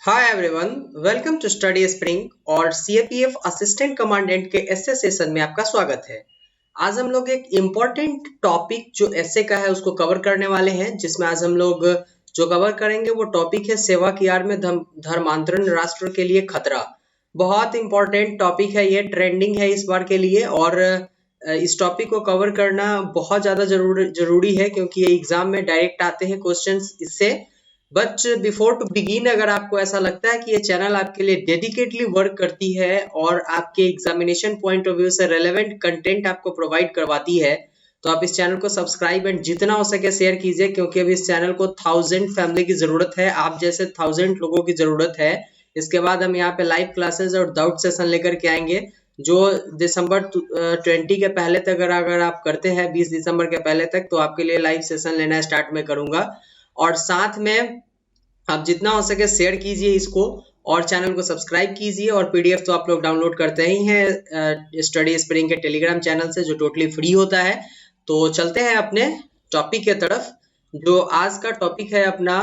Hi everyone, welcome to study spring और CAPF assistant commandant के SA session में आपका स्वागत है। आज हम लोग एक इम्पोर्टेंट टॉपिक जो एसए का है उसको कवर करने वाले हैं, जिसमें आज हम लोग जो कवर करेंगे वो टॉपिक है सेवा की आड़ में धर्मांतरण राष्ट्र के लिए खतरा। बहुत इम्पोर्टेंट टॉपिक है, ये ट्रेंडिंग है इस बार के लिए और इस टॉपिक को कवर करना बहुत ज़्यादा जरूरी है क्योंकि ये एग्जाम में डायरेक्ट आते हैं क्वेश्चंस इससे। बट बिफोर टू बिगिन, अगर आपको ऐसा लगता है कि ये चैनल आपके लिए डेडिकेटली वर्क करती है और आपके एग्जामिनेशन पॉइंट ऑफ व्यू से रेलेवेंट कंटेंट आपको प्रोवाइड करवाती है, तो आप इस चैनल को सब्सक्राइब एंड जितना हो सके शेयर कीजिए, क्योंकि अभी इस चैनल को 1000 फैमिली की जरूरत है, आप जैसे 1000 लोगों की जरूरत है। इसके बाद हम यहाँ पे लाइव क्लासेस और डाउट सेशन लेकर के आएंगे जो दिसंबर 20 के पहले तक अगर आप करते हैं, 20 दिसंबर के पहले तक, तो आपके लिए लाइव सेशन लेना स्टार्ट में करूंगा। और साथ में आप जितना हो सके शेयर कीजिए इसको और चैनल को सब्सक्राइब कीजिए। और पीडीएफ तो आप लोग डाउनलोड करते ही हैं स्टडी स्प्रिंग के टेलीग्राम चैनल से, जो टोटली फ्री होता है। तो चलते हैं अपने टॉपिक के तरफ। जो आज का टॉपिक है अपना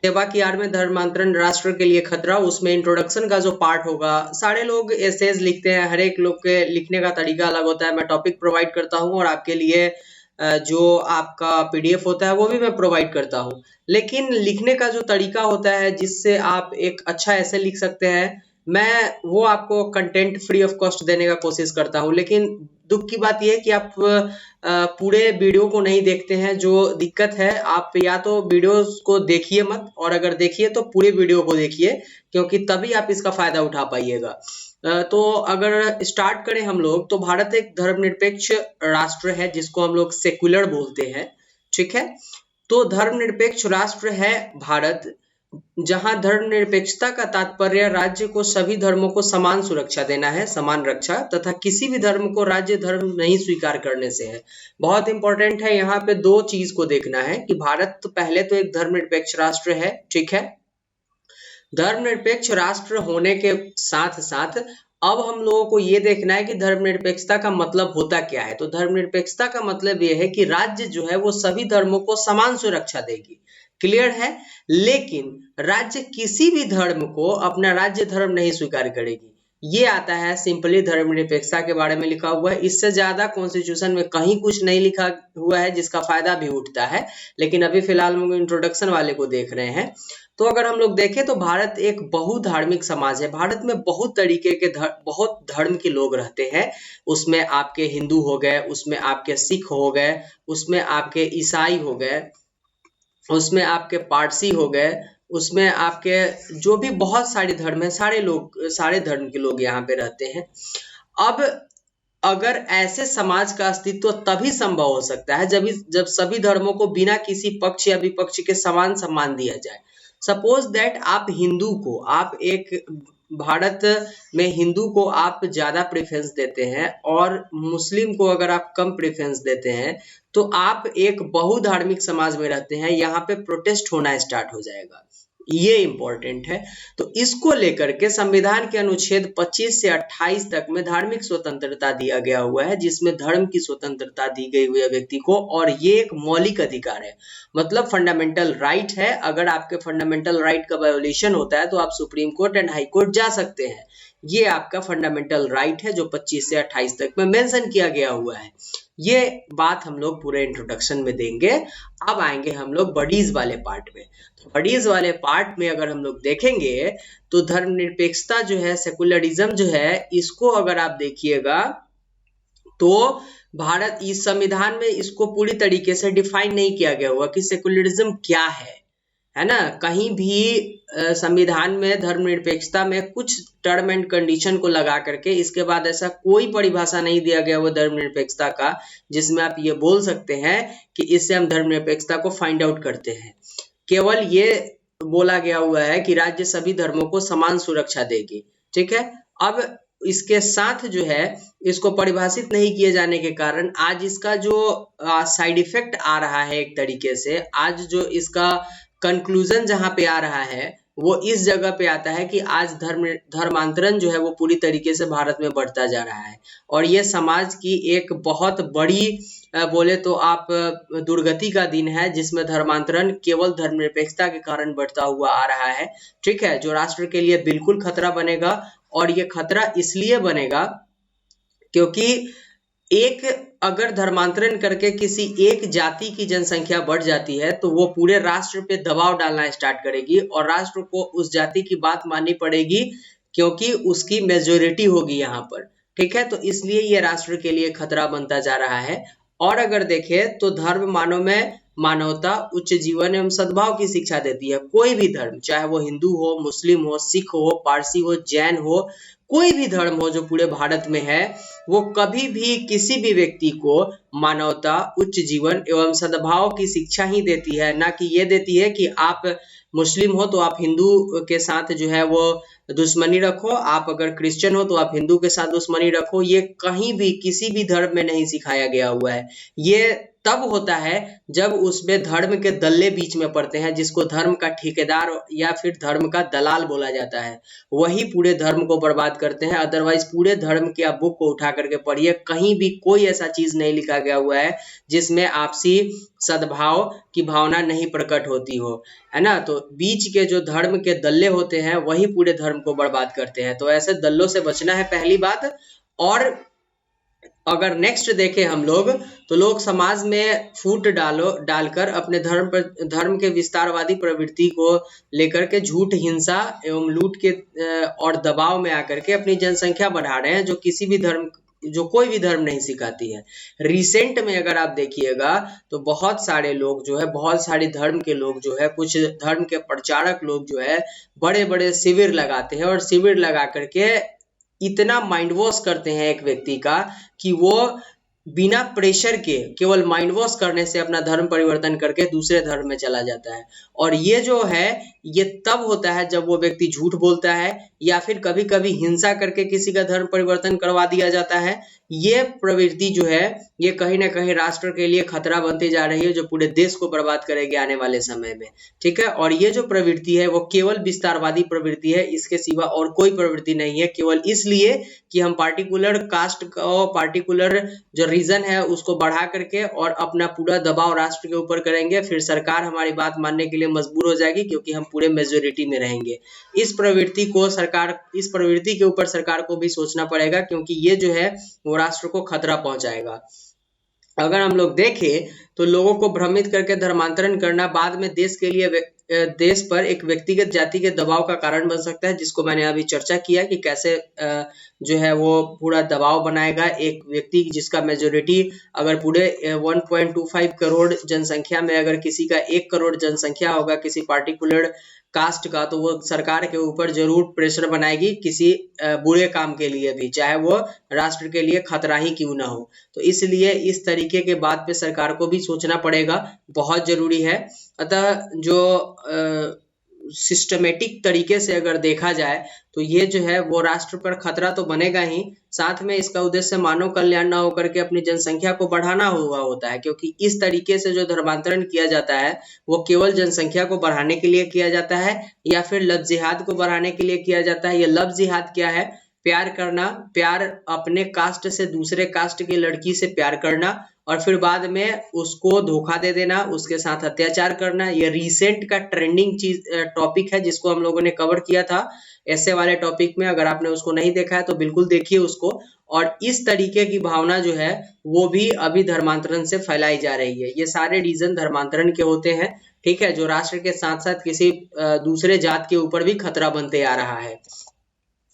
सेवा की आड़ में धर्मांतरण राष्ट्र के लिए खतरा, उसमें इंट्रोडक्शन का जो पार्ट होगा। सारे लोग एसेज लिखते हैं, हर एक लोग के लिखने का तरीका अलग होता है। मैं टॉपिक प्रोवाइड करता हूँ और आपके लिए जो आपका पीडीएफ होता है वो भी मैं प्रोवाइड करता हूँ, लेकिन लिखने का जो तरीका होता है जिससे आप एक अच्छा ऐसे लिख सकते हैं, मैं वो आपको कंटेंट फ्री ऑफ कॉस्ट देने का कोशिश करता हूँ। लेकिन दुख की बात यह है कि आप पूरे वीडियो को नहीं देखते हैं। जो दिक्कत है, आप या तो वीडियो को देखिए मत, और अगर देखिए तो पूरे वीडियो को देखिए, क्योंकि तभी आप इसका फायदा उठा पाइएगा। तो अगर स्टार्ट करें हम लोग, तो भारत एक धर्मनिरपेक्ष राष्ट्र है जिसको हम लोग सेक्युलर बोलते हैं, ठीक है। तो धर्मनिरपेक्ष राष्ट्र है भारत, जहां धर्मनिरपेक्षता का तात्पर्य राज्य को सभी धर्मों को समान सुरक्षा देना है, समान रक्षा, तथा किसी भी धर्म को राज्य धर्म नहीं स्वीकार करने से है। बहुत इंपॉर्टेंट है, यहाँ पे दो चीज को देखना है कि भारत तो पहले तो एक धर्मनिरपेक्ष राष्ट्र है, ठीक है। धर्मनिरपेक्ष राष्ट्र होने के साथ साथ अब हम लोगों को ये देखना है कि धर्मनिरपेक्षता का मतलब होता क्या है। तो धर्मनिरपेक्षता का मतलब ये है कि राज्य जो है वो सभी धर्मों को समान सुरक्षा देगी, क्लियर है। लेकिन राज्य किसी भी धर्म को अपना राज्य धर्म नहीं स्वीकार करेगी। ये आता है सिंपली धर्मनिरपेक्षता के बारे में लिखा हुआ है। इससे ज्यादा कॉन्स्टिट्यूशन में कहीं कुछ नहीं लिखा हुआ है जिसका फायदा भी उठता है, लेकिन अभी फिलहाल हम इंट्रोडक्शन वाले को देख रहे हैं। तो अगर हम लोग देखें तो भारत एक बहुधार्मिक समाज है। भारत में बहुत तरीके के बहुत धर्म के लोग रहते हैं। उसमें आपके हिंदू हो गए, उसमें आपके सिख हो गए, उसमें आपके ईसाई हो गए, उसमें आपके पारसी हो गए, उसमें आपके जो भी बहुत सारे धर्म है, सारे धर्म के लोग यहाँ पे रहते हैं। अब अगर ऐसे समाज का अस्तित्व तभी संभव हो सकता है जब सभी धर्मों को बिना किसी पक्ष या विपक्ष के समान सम्मान दिया जाए। सपोज दैट आप हिंदू को, आप एक भारत में हिंदू को आप ज्यादा प्रेफरेंस देते हैं और मुस्लिम को अगर आप कम प्रेफरेंस देते हैं, तो आप एक बहुधार्मिक समाज में रहते हैं, यहाँ पे प्रोटेस्ट होना स्टार्ट हो जाएगा। ये इंपॉर्टेंट है। तो इसको लेकर के संविधान के अनुच्छेद 25 से 28 तक में धार्मिक स्वतंत्रता दिया गया हुआ है, जिसमें धर्म की स्वतंत्रता दी गई हुई है व्यक्ति को, और ये एक मौलिक अधिकार है, मतलब फंडामेंटल राइट है। अगर आपके फंडामेंटल राइट का वायोलेशन होता है तो आप supreme court and high court जा सकते हैं। ये आपका फंडामेंटल राइट है जो 25 से 28 तक में मेंशन किया गया हुआ है। ये बात हम लोग पूरे इंट्रोडक्शन में देंगे। अब आएंगे हम लोग बडीज वाले पार्ट में। तो बडीज वाले पार्ट में अगर हम लोग देखेंगे तो धर्मनिरपेक्षता जो है, सेकुलरिज्म जो है, इसको अगर आप देखिएगा तो भारत इस संविधान में इसको पूरी तरीके से डिफाइन नहीं किया गया हुआ कि सेकुलरिज्म क्या है ना। कहीं भी संविधान में धर्मनिरपेक्षता में कुछ टर्म एंड कंडीशन को लगा करके इसके बाद ऐसा कोई परिभाषा नहीं दिया गया हुआ धर्मनिरपेक्षता का जिसमें आप ये बोल सकते हैं कि इससे हम धर्मनिरपेक्षता को फाइंड आउट करते हैं। केवल ये बोला गया हुआ है कि राज्य सभी धर्मों को समान सुरक्षा देगी, ठीक है। अब इसके साथ जो है, इसको परिभाषित नहीं किए जाने के कारण आज इसका जो साइड इफेक्ट आ रहा है, एक तरीके से आज जो इसका कंक्लूजन जहां पे आ रहा है वो इस जगह पे आता है कि आज धर्मांतरण जो है वो पूरी तरीके से भारत में बढ़ता जा रहा है और ये समाज की एक बहुत बड़ी बोले तो आप दुर्गति का दिन है, जिसमें धर्मांतरण केवल धर्मनिरपेक्षता के कारण बढ़ता हुआ आ रहा है। ठीक है, जो राष्ट्र के लिए बिल्कुल खतरा बनेगा, और ये खतरा इसलिए बनेगा क्योंकि एक अगर धर्मांतरण करके किसी एक जाति की जनसंख्या बढ़ जाती है तो वो पूरे राष्ट्र पे दबाव डालना स्टार्ट करेगी और राष्ट्र को उस जाति की बात माननी पड़ेगी क्योंकि उसकी मेजोरिटी होगी यहाँ पर। ठीक है, तो इसलिए ये राष्ट्र के लिए खतरा बनता जा रहा है। और अगर देखें तो धर्म मानव में मानवता, उच्च जीवन एवं सद्भाव की शिक्षा देती है। कोई भी धर्म, चाहे वो हिंदू हो, मुस्लिम हो, सिख हो, पारसी हो, जैन हो, कोई भी धर्म हो जो पूरे भारत में है, वो कभी भी किसी भी व्यक्ति को मानवता, उच्च जीवन एवं सद्भाव की शिक्षा ही देती है, ना कि ये देती है कि आप मुस्लिम हो तो आप हिंदू के साथ जो है वो दुश्मनी रखो, आप अगर क्रिश्चियन हो तो आप हिंदू के साथ दुश्मनी रखो। ये कहीं भी किसी भी धर्म में नहीं सिखाया गया हुआ है। ये तब होता है जब उसमें धर्म के दल्ले बीच में पड़ते हैं, जिसको धर्म का ठेकेदार या फिर धर्म का दलाल बोला जाता है, वही पूरे धर्म को बर्बाद करते हैं। अदरवाइज पूरे धर्म के आप बुक को उठा करके पढ़िए, कहीं भी कोई ऐसा चीज नहीं लिखा गया हुआ है जिसमें आपसी सद्भाव की भावना नहीं प्रकट होती हो, है ना। तो बीच के जो धर्म के दल्ले होते हैं वही पूरे धर्म को बर्बाद करते हैं। तो ऐसे दल्लों से बचना है, पहली बात। और अगर नेक्स्ट देखें हम लोग, तो लोग समाज में फूट डालकर अपने धर्म के विस्तारवादी प्रवृत्ति को लेकर के झूठ, हिंसा एवं लूट के और दबाव में आकर के अपनी जनसंख्या बढ़ा रहे हैं, जो कोई भी धर्म नहीं सिखाती है। रिसेंट में अगर आप देखिएगा तो बहुत सारे लोग जो है, बहुत सारे धर्म के लोग जो है, कुछ धर्म के प्रचारक लोग जो है, बड़े बड़े शिविर लगाते हैं और शिविर लगा करके इतना माइंड वॉश करते हैं एक व्यक्ति का कि वो बिना प्रेशर के केवल माइंड वॉश करने से अपना धर्म परिवर्तन करके दूसरे धर्म में चला जाता है। और ये जो है ये तब होता है जब वो व्यक्ति झूठ बोलता है या फिर कभी कभी हिंसा करके किसी का धर्म परिवर्तन करवा दिया जाता है। ये प्रवृत्ति जो है ये कहीं ना कहीं राष्ट्र के लिए खतरा बनती जा रही है, जो पूरे देश को बर्बाद करेगी आने वाले समय में। ठीक है, और ये जो प्रवृत्ति है वो केवल विस्तारवादी प्रवृत्ति है, इसके सिवा और कोई प्रवृत्ति नहीं है। केवल इसलिए कि हम पार्टिकुलर कास्ट को, पार्टिकुलर जो रीजन है उसको बढ़ा करके और अपना पूरा दबाव राष्ट्र के ऊपर करेंगे, फिर सरकार हमारी बात मानने के लिए मजबूर हो जाएगी क्योंकि हम पूरे मेजोरिटी में रहेंगे। इस प्रवृत्ति के ऊपर सरकार को भी सोचना पड़ेगा, क्योंकि ये जो है वो राष्ट्र को खतरा पहुंचाएगा। अगर हम लोग देखें तो लोगों को भ्रमित करके धर्मांतरण करना बाद में देश पर एक व्यक्तिगत जाति के दबाव का कारण बन सकता है, जिसको मैंने अभी चर्चा किया कि कैसे जो है वो पूरा दबाव बनाएगा एक व्यक्ति जिसका मेजोरिटी अगर पूरे 1.25 करोड़ जनसंख्या में अगर किसी का 1 करोड़ जनसंख्या होगा किसी पार्टिकुलर कास्ट का, तो वो सरकार के ऊपर जरूर प्रेशर बनाएगी किसी बुरे काम के लिए भी, चाहे वो राष्ट्र के लिए खतरा ही क्यों ना हो। तो इसलिए इस तरीके के बात पे सरकार को भी सोचना पड़ेगा, बहुत जरूरी है। अतः जो सिस्टमेटिक तरीके से अगर देखा जाए तो ये जो है वो राष्ट्र पर खतरा तो बनेगा ही, साथ में इसका उद्देश्य मानव कल्याण न होकर के अपनी जनसंख्या को बढ़ाना हुआ होता है, क्योंकि इस तरीके से जो धर्मांतरण किया जाता है वो केवल जनसंख्या को बढ़ाने के लिए किया जाता है या फिर लव जिहाद को बढ़ाने के लिए किया जाता है। ये लव जिहाद क्या है? प्यार करना, प्यार अपने कास्ट से दूसरे कास्ट की लड़की से प्यार करना और फिर बाद में उसको धोखा दे देना, उसके साथ अत्याचार करना। ये रिसेंट का ट्रेंडिंग टॉपिक है जिसको हम लोगों ने कवर किया था ऐसे वाले टॉपिक में। अगर आपने उसको नहीं देखा है तो बिल्कुल देखिए उसको। और इस तरीके की भावना जो है वो भी अभी धर्मांतरण से फैलाई जा रही है। ये सारे रीजन धर्मांतरण के होते हैं, ठीक है, जो राष्ट्र के साथ साथ किसी दूसरे जात के ऊपर भी खतरा बनते आ रहा है।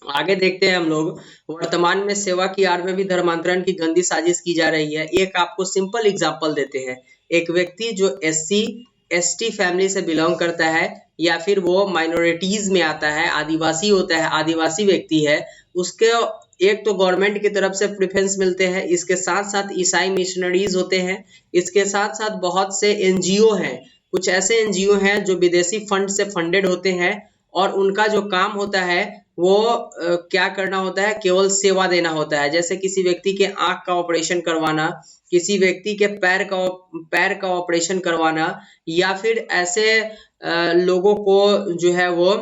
आगे देखते हैं हम लोग, वर्तमान में सेवा की आड़ में भी धर्मांतरण की गंदी साजिश की जा रही है। एक आपको सिंपल एग्जांपल देते हैं। एक व्यक्ति जो SC/ST फैमिली से बिलोंग करता है या फिर वो माइनॉरिटीज में आता है, आदिवासी होता है, आदिवासी व्यक्ति है, उसके एक तो गवर्नमेंट की तरफ से प्रेफरेंस मिलते हैं, इसके साथ साथ ईसाई मिशनरीज होते हैं, इसके साथ साथ बहुत से NGO हैं, कुछ ऐसे NGO हैं जो विदेशी फंड से फंडेड होते हैं और उनका जो काम होता है वो क्या करना होता है, केवल सेवा देना होता है। जैसे किसी व्यक्ति के आंख का ऑपरेशन करवाना, किसी व्यक्ति के पैर का ऑपरेशन करवाना, या फिर ऐसे लोगों को जो है वो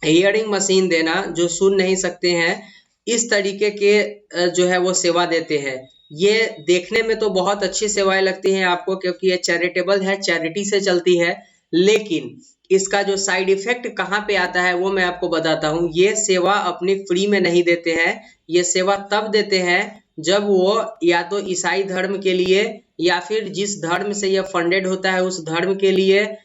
हियरिंग मशीन देना जो सुन नहीं सकते हैं, इस तरीके के जो है वो सेवा देते हैं। ये देखने में तो बहुत अच्छी सेवाएं लगती हैं आपको, क्योंकि ये चैरिटेबल है, चैरिटी से चलती है। लेकिन इसका जो साइड इफेक्ट कहाँ पे आता है वो मैं आपको बताता हूँ। ये सेवा अपनी फ्री में नहीं देते हैं, ये सेवा तब देते हैं जब वो या तो ईसाई धर्म के लिए या फिर जिस धर्म से यह फंडेड होता है उस धर्म के लिए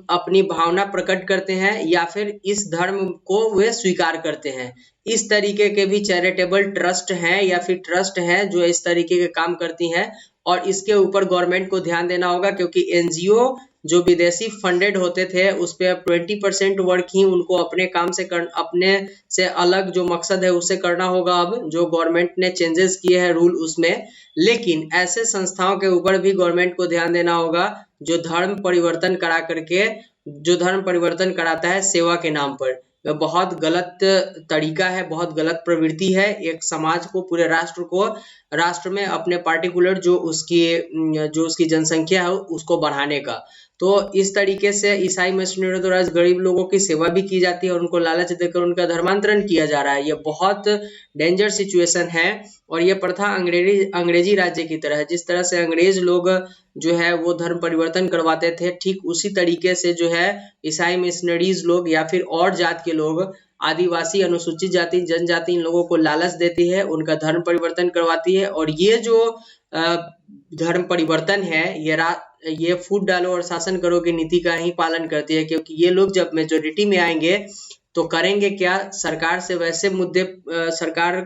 अपनी भावना प्रकट करते हैं, या फिर इस धर्म को वे स्वीकार करते हैं। इस तरीके के भी चैरिटेबल ट्रस्ट हैं या फिर ट्रस्ट हैं जो इस तरीके के काम करती हैं, और इसके ऊपर गवर्नमेंट को ध्यान देना होगा, क्योंकि एनजीओ जो विदेशी फंडेड होते थे उस पे अब 20% वर्क ही उनको अपने काम से अपने से अलग जो मकसद है उसे करना होगा, अब जो गवर्नमेंट ने चेंजेस किए हैं रूल उसमें। लेकिन ऐसे संस्थाओं के ऊपर भी गवर्नमेंट को ध्यान देना होगा जो धर्म परिवर्तन करा करके, जो धर्म परिवर्तन कराता है सेवा के नाम पर। यह बहुत गलत तरीका है, बहुत गलत प्रवृत्ति है एक समाज को, पूरे राष्ट्र में अपने पार्टिकुलर जो उसकी जनसंख्या है उसको बढ़ाने का। तो इस तरीके से ईसाई मिशनरियों द्वारा गरीब लोगों की सेवा भी की जाती है और उनको लालच देकर उनका धर्मांतरण किया जा रहा है। ये बहुत डेंजर सिचुएशन है, और ये प्रथा अंग्रेजी राज्य की तरह है। जिस तरह से अंग्रेज लोग जो है वो धर्म परिवर्तन करवाते थे, ठीक उसी तरीके से जो है ईसाई मिशनरीज लोग या फिर और जात के लोग, आदिवासी, अनुसूचित जाति, जनजाति, इन लोगों को लालच देती है, उनका धर्म परिवर्तन करवाती है। और ये जो धर्म परिवर्तन है ये फूट डालो और शासन करो की नीति का ही पालन करती है, क्योंकि ये लोग जब मेजोरिटी में आएंगे तो करेंगे क्या, सरकार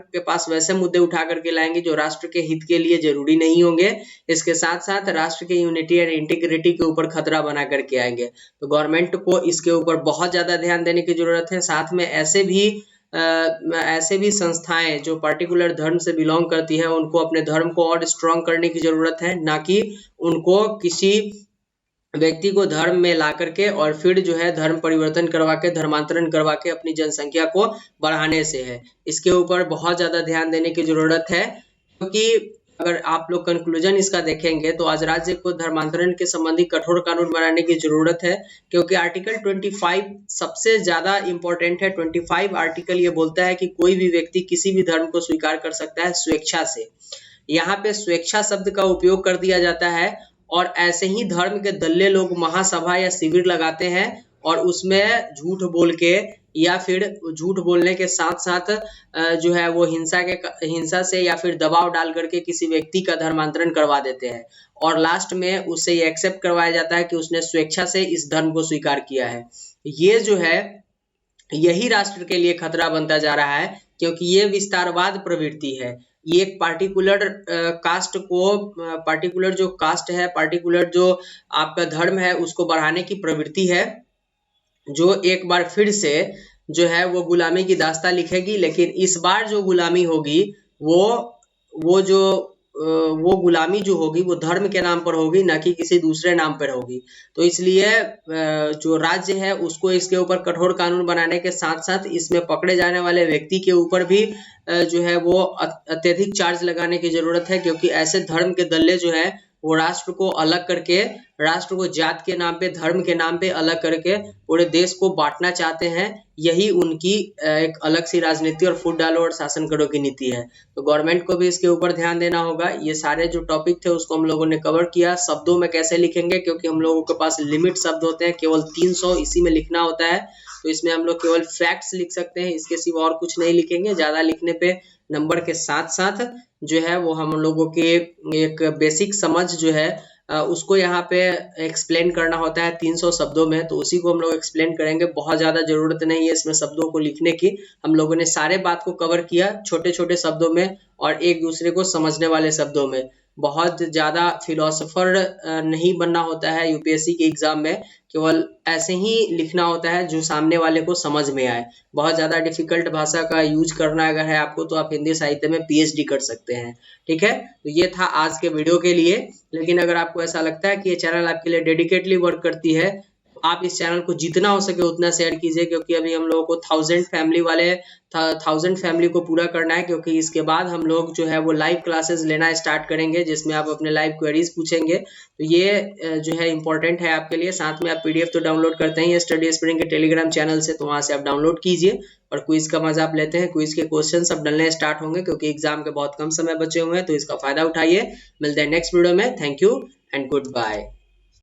के पास वैसे मुद्दे उठा करके लाएंगे जो राष्ट्र के हित के लिए जरूरी नहीं होंगे। इसके साथ साथ राष्ट्र के यूनिटी और इंटीग्रिटी के ऊपर खतरा बना करके आएंगे। तो गवर्नमेंट को इसके ऊपर बहुत ज्यादा ध्यान देने की जरूरत है। साथ में ऐसे भी संस्थाएं जो पार्टिकुलर धर्म से बिलोंग करती है उनको अपने धर्म को और स्ट्रॉन्ग करने की जरूरत है, ना कि उनको किसी व्यक्ति को धर्म में ला करके और फिर जो है धर्म परिवर्तन करवा के, धर्मांतरण करवा के अपनी जनसंख्या को बढ़ाने से है। इसके ऊपर बहुत ज्यादा ध्यान देने की जरूरत है, क्योंकि अगर आप लोग कंक्लूजन इसका देखेंगे तो आज राज्य को धर्मांतरण के संबंधी कठोर कानून बनाने की जरूरत है, क्योंकि आर्टिकल 25 सबसे ज्यादा इंपॉर्टेंट है। 25 आर्टिकल ये बोलता है कि कोई भी व्यक्ति किसी भी धर्म को स्वीकार कर सकता है स्वेच्छा से। यहाँ पे स्वेच्छा शब्द का उपयोग कर दिया जाता है, और ऐसे ही धर्म के दल्ले लोग महासभा या शिविर लगाते हैं और उसमें झूठ बोल के या फिर झूठ बोलने के साथ साथ जो है वो हिंसा से या फिर दबाव डाल करके किसी व्यक्ति का धर्मांतरण करवा देते हैं, और लास्ट में उसे ये एक्सेप्ट करवाया जाता है कि उसने स्वेच्छा से इस धर्म को स्वीकार किया है। ये जो है यही राष्ट्र के लिए खतरा बनता जा रहा है, क्योंकि ये विस्तारवाद प्रवृत्ति है। ये एक पार्टिकुलर कास्ट को, पार्टिकुलर जो कास्ट है, पार्टिकुलर जो आपका धर्म है उसको बढ़ाने की प्रवृत्ति है, जो एक बार फिर से जो है वो गुलामी की दास्तान लिखेगी। लेकिन इस बार जो गुलामी होगी वो गुलामी जो होगी वो धर्म के नाम पर होगी, ना कि किसी दूसरे नाम पर होगी। तो इसलिए जो राज्य है उसको इसके ऊपर कठोर कानून बनाने के साथ साथ इसमें पकड़े जाने वाले व्यक्ति के ऊपर भी जो है वो अत्यधिक चार्ज लगाने की जरूरत है, क्योंकि ऐसे धर्म के दल्ले जो है वो राष्ट्र को अलग करके, राष्ट्र को जात के नाम पे, धर्म के नाम पे अलग करके पूरे देश को बांटना चाहते हैं। यही उनकी एक अलग सी राजनीति और फूट डालो और शासन करो की नीति है। तो गवर्नमेंट को भी इसके ऊपर ध्यान देना होगा। ये सारे जो टॉपिक थे उसको हम लोगों ने कवर किया। शब्दों में कैसे लिखेंगे, क्योंकि हम लोगों के पास लिमिट शब्द होते हैं, केवल 300 इसी में लिखना होता है। तो इसमें हम लोग केवल फैक्ट्स लिख सकते हैं, इसके सिवा और कुछ नहीं लिखेंगे। ज्यादा लिखने पे नंबर के साथ साथ जो है वो हम लोगों के एक बेसिक समझ जो है उसको यहाँ पे एक्सप्लेन करना होता है 300 शब्दों में, तो उसी को हम लोग एक्सप्लेन करेंगे। बहुत ज्यादा जरूरत नहीं है इसमें शब्दों को लिखने की। हम लोगों ने सारे बात को कवर किया छोटे छोटे शब्दों में और एक दूसरे को समझने वाले शब्दों में। बहुत ज्यादा फिलोसोफर नहीं बनना होता है यूपीएससी के एग्जाम में, केवल ऐसे ही लिखना होता है जो सामने वाले को समझ में आए। बहुत ज्यादा डिफिकल्ट भाषा का यूज करना अगर है आपको तो आप हिंदी साहित्य में पीएचडी कर सकते हैं। ठीक है, तो ये था आज के वीडियो के लिए। लेकिन अगर आपको ऐसा लगता है कि ये चैनल आपके लिए डेडिकेटली वर्क करती है, आप इस चैनल को जितना हो सके उतना शेयर कीजिए, क्योंकि अभी हम लोगों को 1000 फैमिली को पूरा करना है, क्योंकि इसके बाद हम लोग जो है वो लाइव क्लासेस लेना स्टार्ट करेंगे, जिसमें आप अपने लाइव क्वेरीज पूछेंगे। तो ये जो है इंपॉर्टेंट है आपके लिए। साथ में आप पीडीएफ तो डाउनलोड करते हैं स्टडी स्प्रिंग के टेलीग्राम चैनल से, तो वहां से आप डाउनलोड कीजिए और क्विज का मजा आप लेते हैं। क्विज के क्वेश्चन अब डलने स्टार्ट होंगे, क्योंकि एग्जाम के बहुत कम समय बचे हुए हैं, तो इसका फायदा उठाइए। मिलते हैं नेक्स्ट वीडियो में। Thank you and good bye.